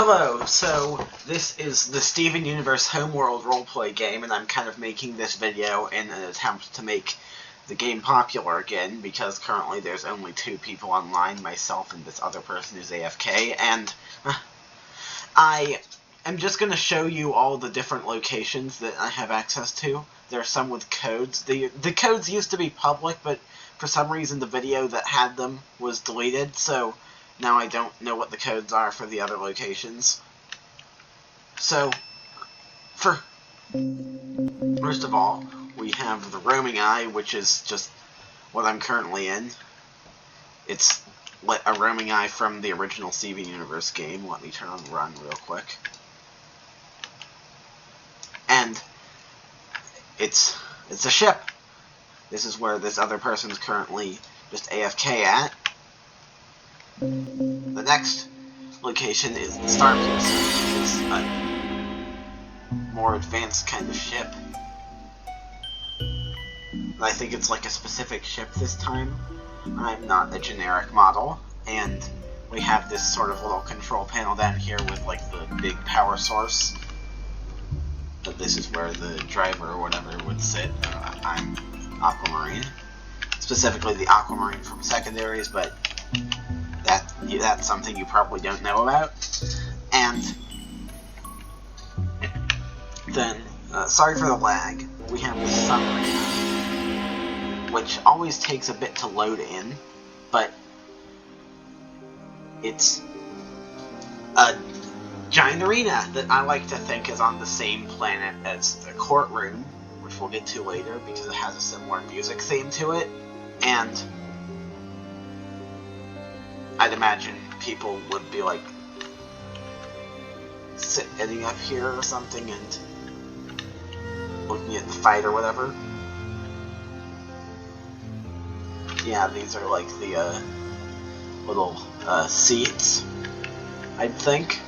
Hello, so this is the Steven Universe Homeworld roleplay game, and I'm kind of making this video in an attempt to make the game popular again, because currently there's only 2 people online, myself and this other person who's AFK, and I am just going to show you all the different locations that I have access to. There are some with codes. The codes used to be public, but for some reason the video that had them was deleted, so now I don't know what the codes are for the other locations. So, first of all, we have the Roaming Eye, which is just what I'm currently in. It's a Roaming Eye from the original Steven Universe game. Let me turn on Run real quick. And it's a ship. This is where this other person's currently just AFK at. The next location is the Starpiercer, which is a more advanced kind of ship. I think it's like a specific ship this time. I'm not a generic model. And we have this sort of little control panel down here with like the big power source. But this is where the driver or whatever would sit. I'm Aquamarine. Specifically the Aquamarine from Secondaries, but that's something you probably don't know about. And then, sorry for the lag, we have the Submarine, which always takes a bit to load in, but it's a giant arena that I like to think is on the same planet as the Courtroom, which we'll get to later because it has a similar music theme to it, and I'd imagine people would be like sitting up here or something and looking at the fight or whatever. Yeah, these are like the little seats, I'd think.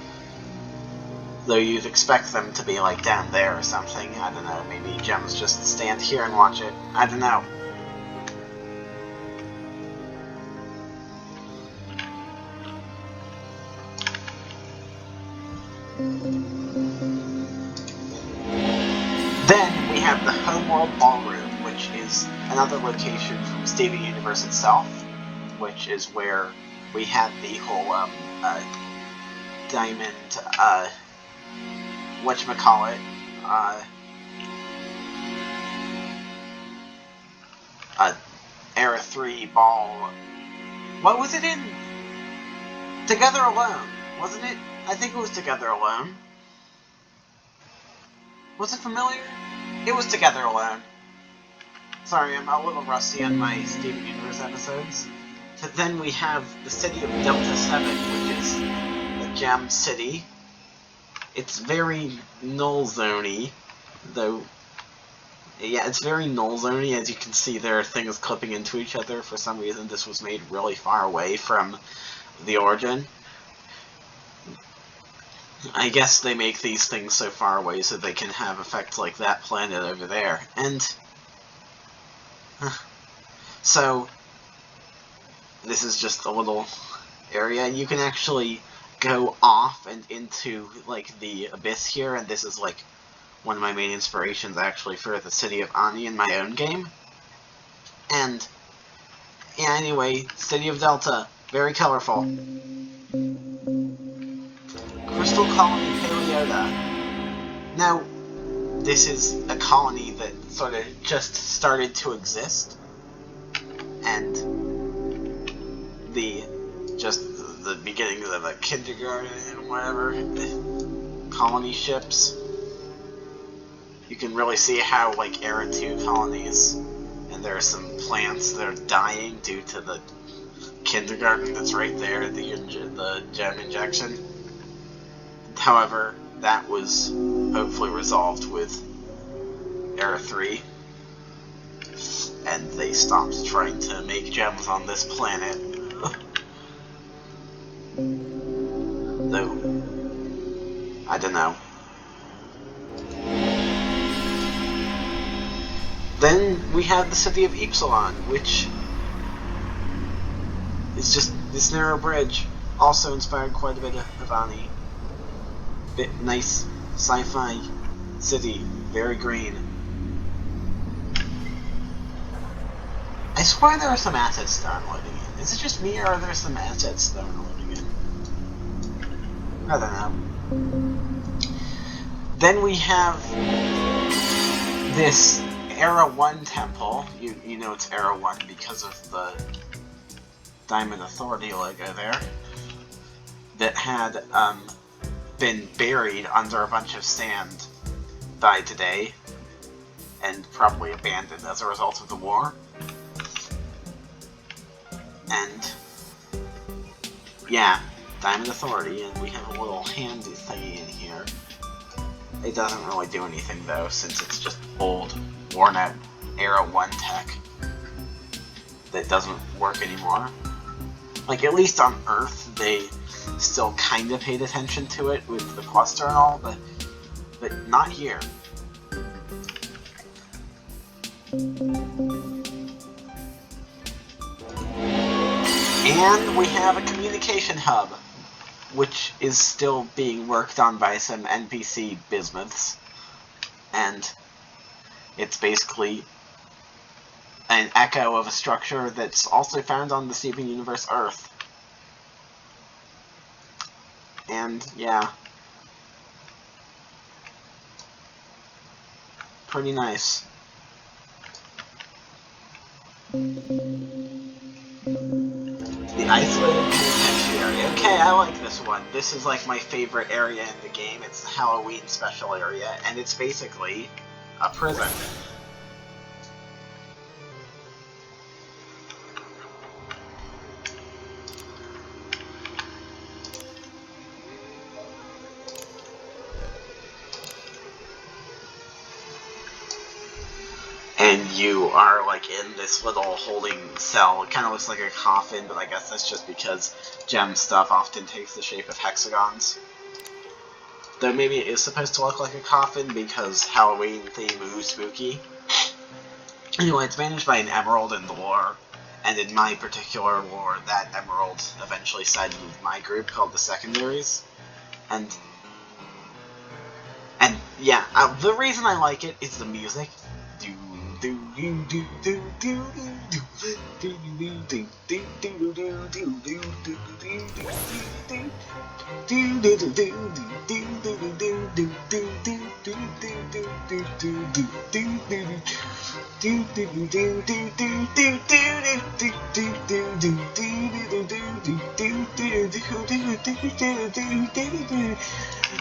Though you'd expect them to be like down there or something. I don't know, maybe gems just stand here and watch it. I don't know. Then we have the Homeworld Ballroom, which is another location from Steven Universe itself, which is where we had the whole diamond whatchamacallit, Era 3 ball. What was it in? Together Alone, wasn't it? I think it was Together Alone. Was it familiar? It was Together Alone. Sorry, I'm a little rusty on my Steven Universe episodes. But then we have the city of Delta 7, which is a gem city. It's very null zone-y, though. Yeah, it's very null zone-y. As you can see, there are things clipping into each other. For some reason, this was made really far away from the origin. I guess they make these things so far away so they can have effects like that planet over there. And so this is just a little area. You can actually go off and into like the abyss here, and this is like one of my main inspirations actually for the city of Ani in my own game. And yeah, anyway, city of Delta, very colorful. Crystal Colony Paleota. Now, this is a colony that sort of just started to exist, and the beginning of the kindergarten and whatever, the colony ships. You can really see how, like, Era 2 colonies, and there are some plants that are dying due to the kindergarten that's right there, the gem injection. However, that was hopefully resolved with Era 3, and they stopped trying to make gems on this planet. Though, I don't know. Then we have the city of Ypsilan, which is just this narrow bridge. Also inspired quite a bit of Ani. bit nice sci-fi city, very green. I swear there are some assets that aren't loading in. Is it just me, or are there some assets that aren't loading in? I don't know. Then we have this Era 1 temple. You know it's Era 1 because of the Diamond Authority logo there. That had been buried under a bunch of sand by today, and probably abandoned as a result of the war. And yeah, Diamond Authority, and we have a little handy thingy in here. It doesn't really do anything though, since it's just old, worn out Era 1 tech that doesn't work anymore. Like, at least on Earth, they still kind of paid attention to it with the cluster and all, but not here. And we have a communication hub, which is still being worked on by some NPC bismuths. And it's basically an echo of a structure that's also found on the Steven Universe Earth. And yeah, pretty nice. The Iceland Penitentiary. Okay, I like this one. This is like my favorite area in the game. It's the Halloween special area, and it's basically a prison. And you are like in this little holding cell. It kind of looks like a coffin, but I guess that's just because gem stuff often takes the shape of hexagons. Though maybe it is supposed to look like a coffin because Halloween theme, ooh, spooky. Anyway, it's managed by an emerald in the lore, and in my particular lore, that emerald eventually sided with my group called the Secondaries. And yeah, the reason I like it is the music.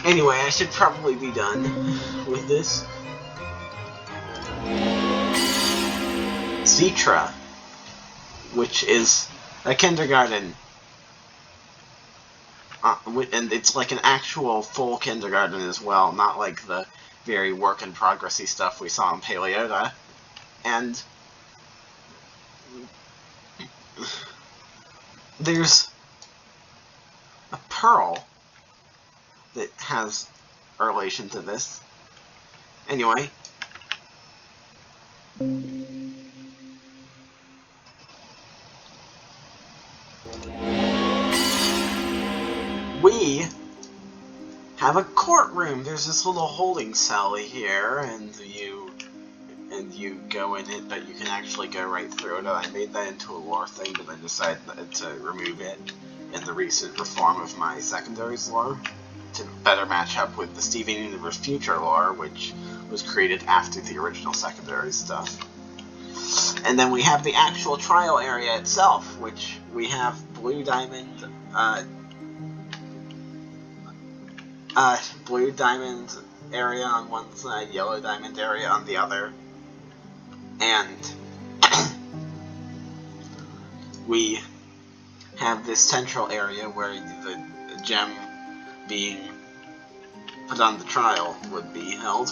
Anyway, I should probably be done with this. Zitra, which is a kindergarten, and it's like an actual full kindergarten as well, not like the very work-in-progress-y stuff we saw in Paleota. And there's a pearl that has a relation to this. Anyway, we have a courtroom. There's this little holding cell here, and you go in it, but you can actually go right through it. I made that into a lore thing, but I decided to remove it in the recent reform of my secondaries lore to better match up with the Steven Universe Future lore, which was created after the original secondaries stuff. And then we have the actual trial area itself, which we have blue diamond area on one side, yellow diamond area on the other, and we have this central area where the gem being put on the trial would be held.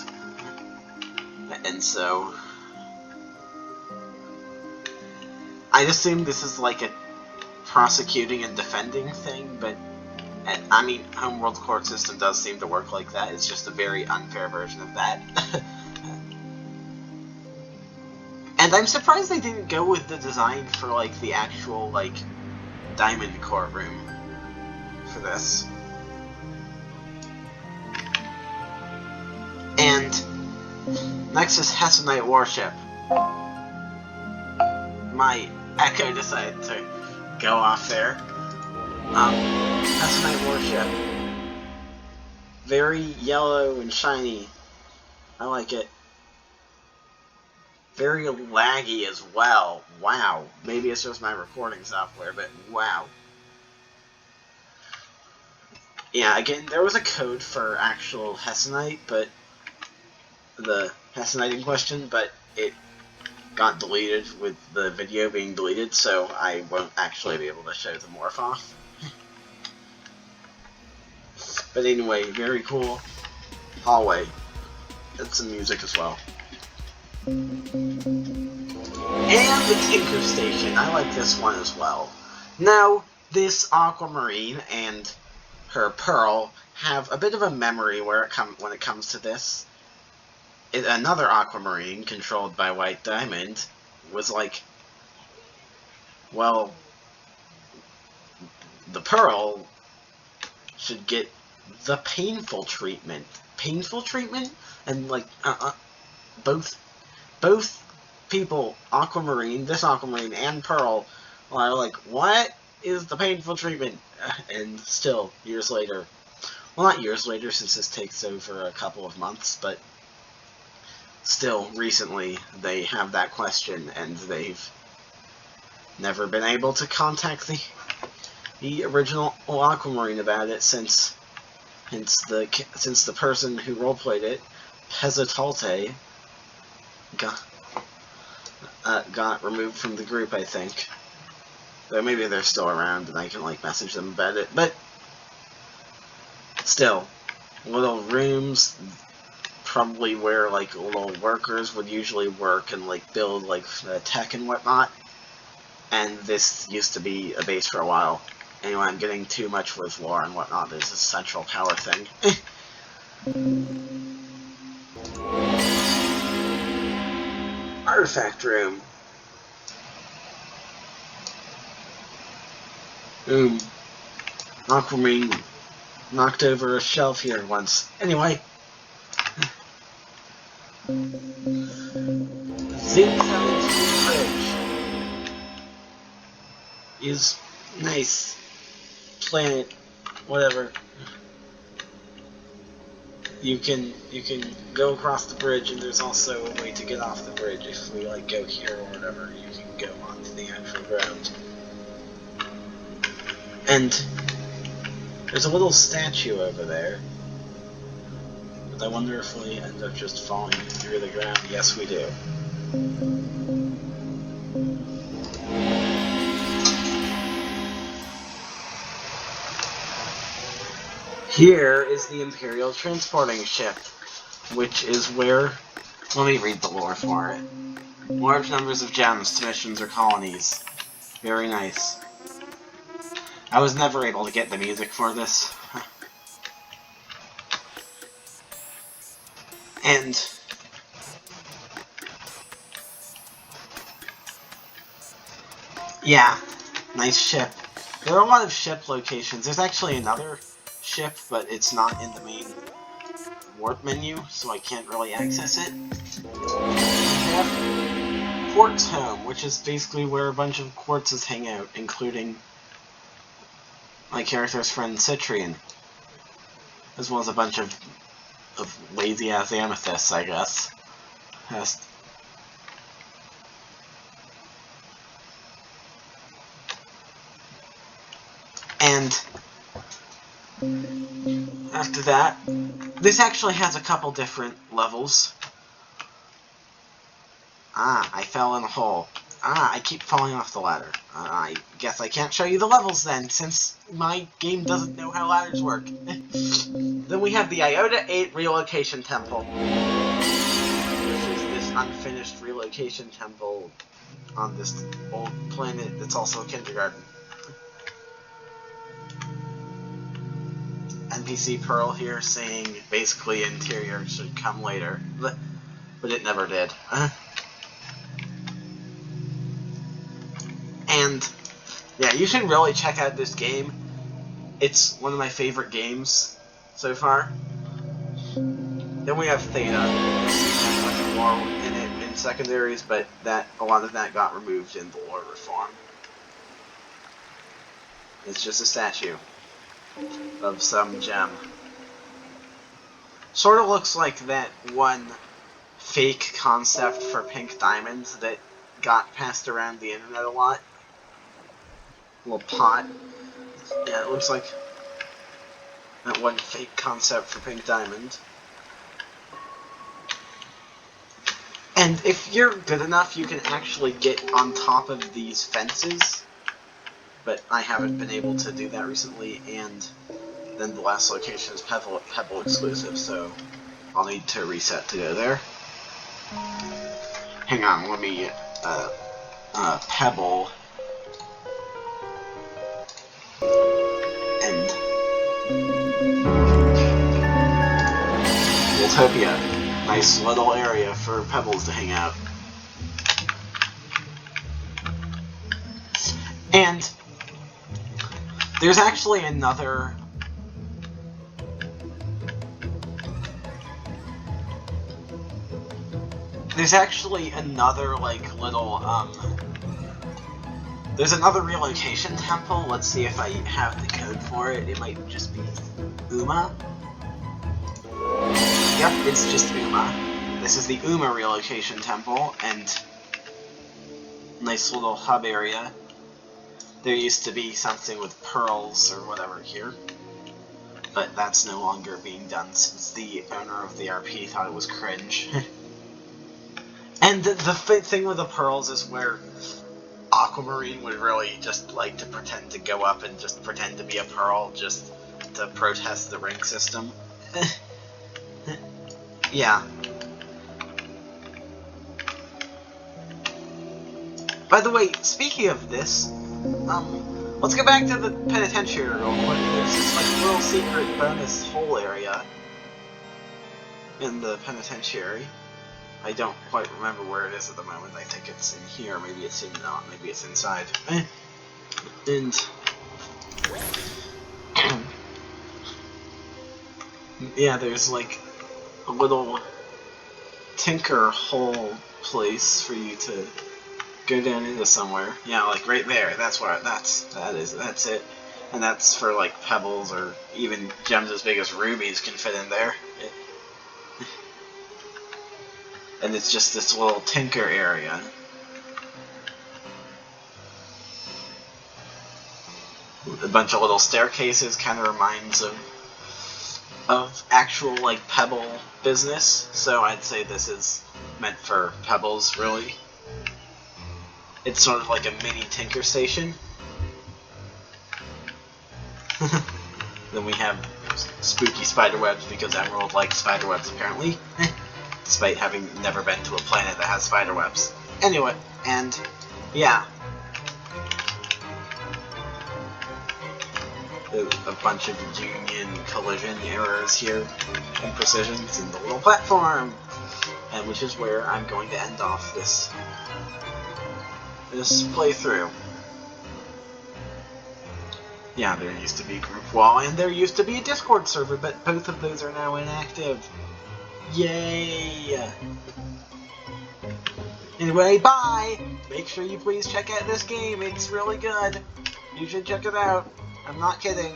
And so I'd assume this is like a prosecuting and defending thing, but I mean, Homeworld court system does seem to work like that. It's just a very unfair version of that. And I'm surprised they didn't go with the design for like the actual like diamond courtroom for this. Next is Hessenite Warship. My Echo decided to go off there. Hessenite Warship. Very yellow and shiny. I like it. Very laggy as well. Wow. Maybe it's just my recording software, but wow. Yeah, again, there was a code for actual Hessenite, but the Hessenite in question, but it got deleted with the video being deleted, so I won't actually be able to show the morph off. But anyway, very cool hallway. That's some music as well. And the Tinker Station. I like this one as well. Now, this Aquamarine and her Pearl have a bit of a memory when it comes to this. Another Aquamarine, controlled by White Diamond, was like, well, the Pearl should get the painful treatment. Painful treatment? And like, both people, this Aquamarine and Pearl, are like, what is the painful treatment? And still, years later, well, not years later since this takes over a couple of months, but still, recently, they have that question, and they've never been able to contact the original Aquamarine about it since the person who roleplayed it, Pezzotalte, got removed from the group, I think. Though maybe they're still around and I can like message them about it, but still, little rooms, probably where like little workers would usually work and like build like tech and whatnot. And this used to be a base for a while. Anyway, I'm getting too much with lore and whatnot. There's a central power thing. Artifact room. Aquamarine knocked over a shelf here once. Anyway. Zitra bridge is nice. Planet, whatever. You can go across the bridge, and there's also a way to get off the bridge. If we like go here or whatever, you can go onto the actual ground. And there's a little statue over there. But I wonder if we end up just falling through the ground. Yes, we do. Here is the Imperial transporting ship, which is where... Let me read the lore for it. Large numbers of gems to missions or colonies. Very nice. I was never able to get the music for this. And... yeah, nice ship. There are a lot of ship locations. There's actually another ship, but it's not in the main warp menu, so I can't really access it. We have Quartz Home, which is basically where a bunch of quartzes hang out, including my character's friend Citrian, as well as a bunch of lazy-ass amethysts, I guess. And after that, this actually has a couple different levels. I fell in a hole. I keep falling off the ladder. I guess I can't show you the levels then, since my game doesn't know how ladders work. Then we have the Iota 8 Relocation Temple, which is this unfinished relocation temple on this old planet that's also a kindergarten. NPC Pearl here saying basically interior should come later, but it never did. And yeah, you should really check out this game. It's one of my favorite games so far. Then we have Theta. more in it in secondaries, but a lot of that got removed in the lore reform. It's just a statue of some gem. Sort of looks like that one fake concept for pink diamonds that got passed around the internet a lot. Little pot. Yeah, it looks like that one fake concept for pink diamond. And if you're good enough, you can actually get on top of these fences. But I haven't been able to do that recently, and then the last location is Pebble exclusive, so I'll need to reset to go there. Hang on, let me Pebble and Utopia. Nice little area for pebbles to hang out. And there's actually another like little there's another relocation temple. Let's see if I have the code for it. It might just be Uma. Yep, it's just Uma. This is the Uma relocation temple, and nice little hub area. There used to be something with pearls or whatever here, but that's no longer being done since the owner of the RP thought it was cringe. And the thing with the pearls is where Aquamarine would really just like to pretend to go up and just pretend to be a pearl just to protest the rank system. Yeah. By the way, speaking of this, let's go back to the penitentiary real quick. There's this like little secret bonus hole area in the penitentiary. I don't quite remember where it is at the moment. I think it's in here. Maybe it's in maybe it's inside. And yeah, there's like a little tinker hole place for you to go down into somewhere. Yeah, like right there. That's it. And that's for like pebbles or even gems as big as rubies can fit in there. And it's just this little tinker area. A bunch of little staircases, kind of reminds of actual like pebble business. So I'd say this is meant for pebbles, really. It's sort of like a mini tinker station. Then we have spooky spiderwebs because Emerald likes spiderwebs apparently. Despite having never been to a planet that has spiderwebs. Anyway, and yeah. There's a bunch of union collision errors here, imprecisions in the little platform, and which is where I'm going to end off this playthrough. Yeah, there used to be a group wall, and there used to be a Discord server, but both of those are now inactive. Yay! Anyway, bye! Make sure you please check out this game, it's really good. You should check it out. I'm not kidding.